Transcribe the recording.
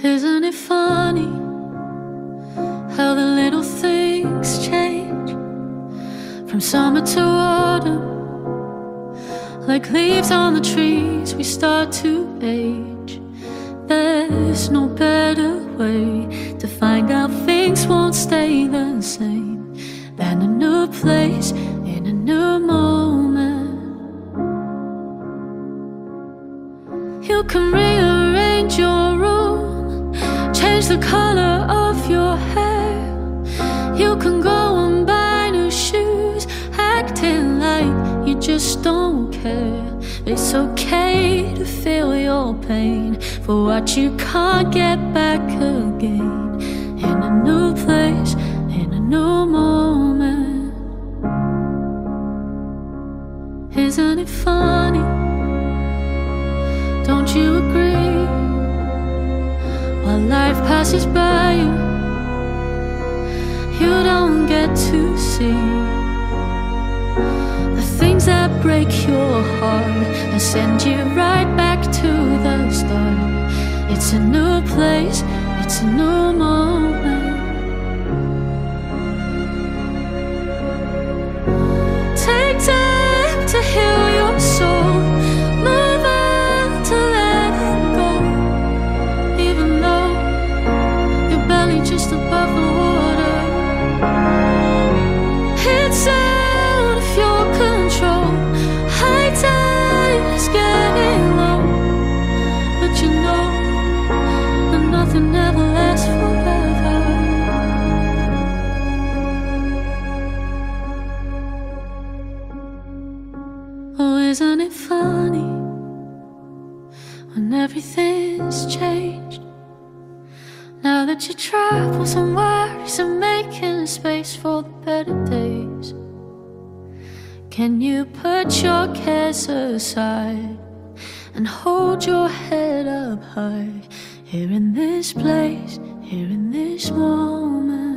Isn't it funny how the little things change from summer to autumn? Like leaves on the trees, we start to age. There's no better way to find out things won't stay the same than a new place in a new moment. You can rearrange your room, change the color of your hair. You can go and buy new shoes, acting like you just don't care. It's okay to feel your pain for what you can't get back again. In a new place, in a new moment. Isn't it funny? Don't you agree? While life passes by you, you don't get to see the things that break your heart and send you right back to the start. It's a new place, it's a new moment. Take time to heal your soul, move on to let it go. Even though your belly just above the water, it's out of your control. High tide is getting low, but you know that nothing ever lasts forever. Oh, isn't it funny when everything's changed? Now that you travel some worries and making space for the better days, can you put your cares aside and hold your head up high? Here in this place, here in this moment.